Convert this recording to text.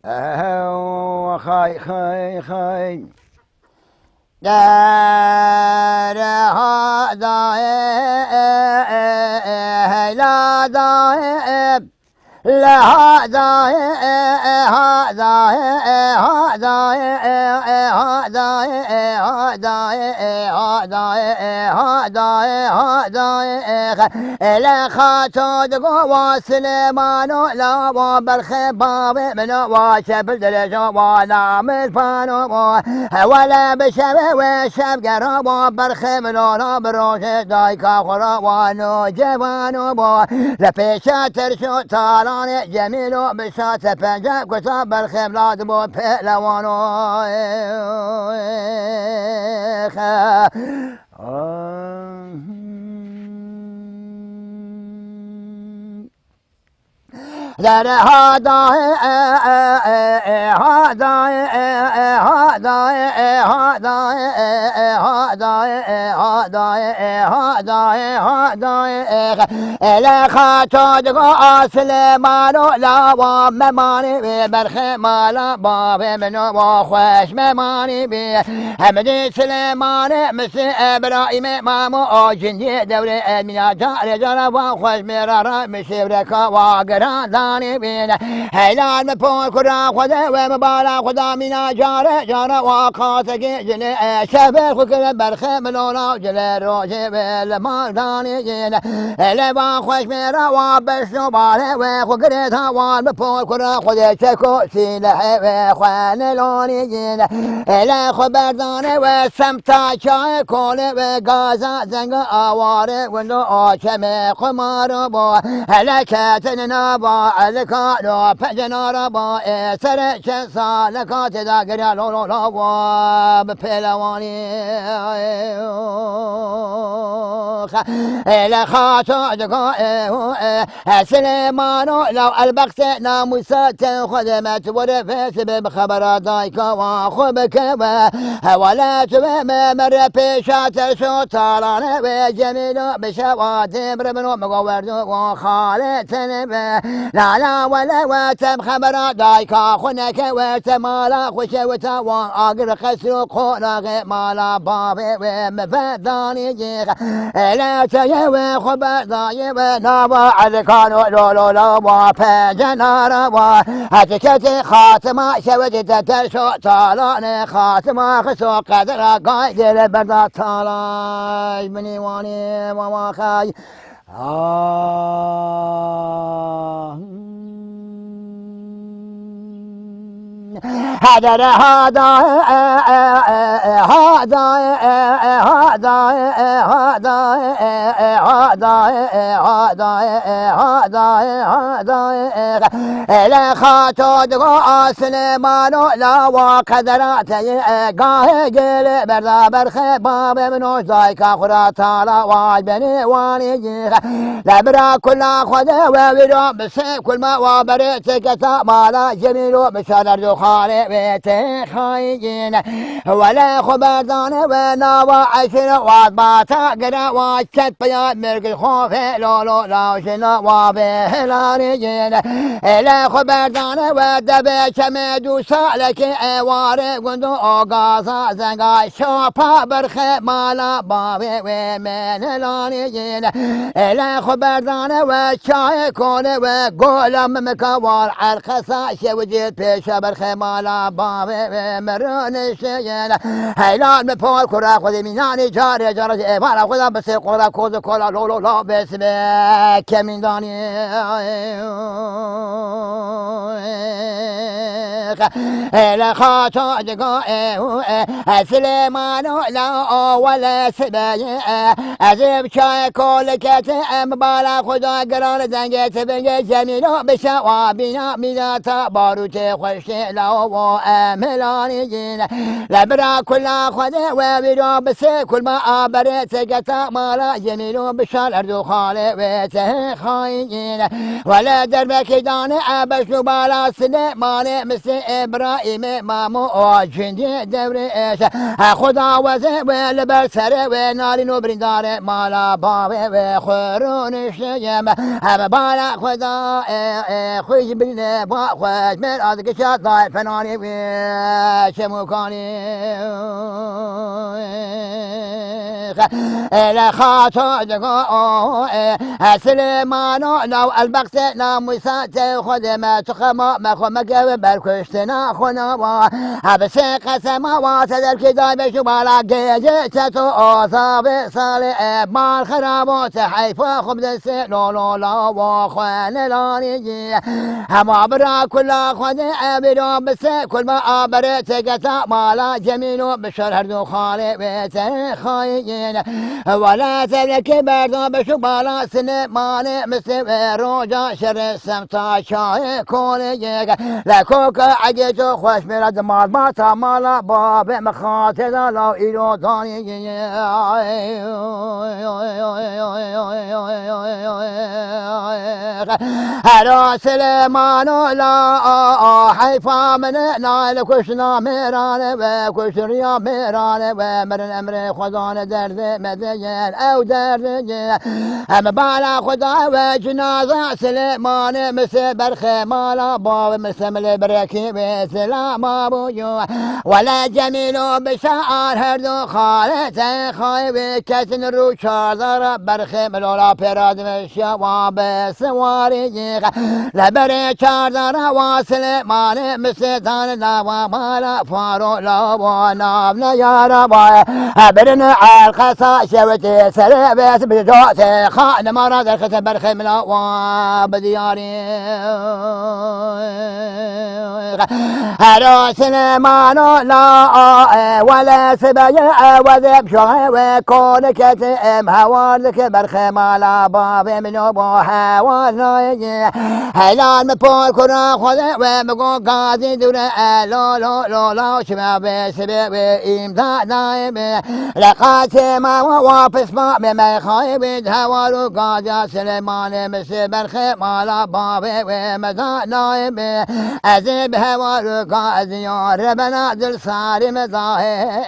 خاي خاي خاي دار هذا لا دائب لا هذا هذا هذا هذا هذا هذا لا خاتود قوى سليمان لا بالخباب من واشب الدرجة ولا ملفانو ولا بشب وشب قرب بالخملون بروش دايكا خروانو جوانو لفيشا ترشو تالان جميلو بشات فنجا كتاب الخملات بو بلوانو در هذا هذا هذا هذا هذا لا خاتود سليمان لا ومماني بالخمال باب من وخوش مماني حمدي سليمان مثل ابراهيم مامو جندي دولة من جار جار وخوش مرارا مشبرك واقران بين هيلان مبون كرا خدا ومبالا خدا منا جار جار وقاتك جل شبه خكر برخ ملونا جل روجي بالمال داني جل لبا خوش ميرا وبشنو باله وخكر ثوان مبون كرا خدا شكو سيله وخوان لوني جل لا خبر داني وسمتا شاي كول وغازا زنگ آوار وندو آشم قمار بو هلكتنا با الکانو پجنار با سر چند سال کات داگر لولو لوا بپلوانی لخاتو دقا سليمانو لو البقت ناموسات خدمت ورفس بخبرات دايكا وخبك ولا تبم مر بيشات شو طالان وجميل بشوات بربنو مغوردو وخالتن لا لا ولا وتم خبرات دايكا خنك وتمالا خشوتا واقر خسرو قولا مالا بابي ومفداني جيخ لا تجوي خبر ضايب نابا عذكانو لولو لوا فجنارا هتكتي خاتمة شودت ترشو طالان خاتمة خسو قدر قايدر بردا طالاي مني واني وواخاي هذا هذا هذا هذا هذا هذا هذا لا خاتود سليمان لا وقدراتي قاهل بردا برخباب من زايك خرات على واجبني واني لبرا كل خد وبرا بس كل ما وبرتك مالا جميل بشرر خالي بيت خايجين ولا خبردان ونا وعشر وضباطا قرا وشت بيا مرق خوف لولو لاوشنا وبهلانيين لا خبردان ودب شمدو سالك اوار قندو اوغازا زنگا شوپا برخ مالا بابي ومن لانيين لا خبردان وشاي كون وقولم مكوار عرقسا شوجيت بيش برخ مالا بابي ومرون شيين هيلان مپول كرا خذي مناني جاري جاري ايوالا خدا بس قرا كوز كولا لولو لا بسمه كمين داني لخاتو دقا سليمان لا ولا سباي ازيب شاي كل كت مبالا خدا قرار زنجت بنجي جميلو بشوا بنا منا تباروت خوش لو املاني جين لبرا كل خدا وبرا بس كل ما بريت قتا مالا جميلو بشال اردو خالي وته خاين ولا دربك داني ابشو بالا سليمان مسي ابراهیم مامو جندی دورش خدا وزه و لبر سره و نالین و بریندار مالا باوه و خورونش یم هم بالا خدا خوش برینه با خوش من از کشاد دای فنانی و شموکانی لخاطو دقو سليمانو لو البقت ناموسات خذ ما تخما ما خمك بركشتنا خنا بس قسما واسد الكذاب شبالا جيتو صاب صالح مال خرابات حيفا خبز السلو لا وخوان لاني هم برا كل خذ ابرو بس كل ما ابرت قتا مالا جميل بشر هردو خالي بيت خاين ولا تلك بردو بشبالا سليمان مسلم روجا شر سمتا شاي كوني لكوك عجيتو خوش مرد مال باتا مالا باب مخاطر لا إيرو داني هرا سليمانو لا حيفا من نايل كشنا ميران وكشريا ميران ومرن امر خدان درد مدين او درد هم بالا خدا وجنازة سليمان مس برخ مالا باب مسمل بركي بسلام ابو ولا جميل بشعر هردو خالته خايب كتن رو شاردار برخ ملولا پراد وشواب سواري لبر شاردار واصل مال مسدان لا مالا فارو لا ونام يا رب برن القصا شوتي سلبس بجوت خان مراد الختم برخ ملا وبدياري هرو سليمان لا ولا سبيع وذب شوي وكون كتم هوالك برخ مالا باب منو بوها وناي هلال مبول كرا خذ ومقو قاضي دور لا لا لا لا شباب سبب إمداد نايم لقات ما وافس ما بما خايب هوالو قاضي سليمان مس برخ مالا باب ومداد نايم أزب هوالو قاضي ربنا دل صارم ظاهر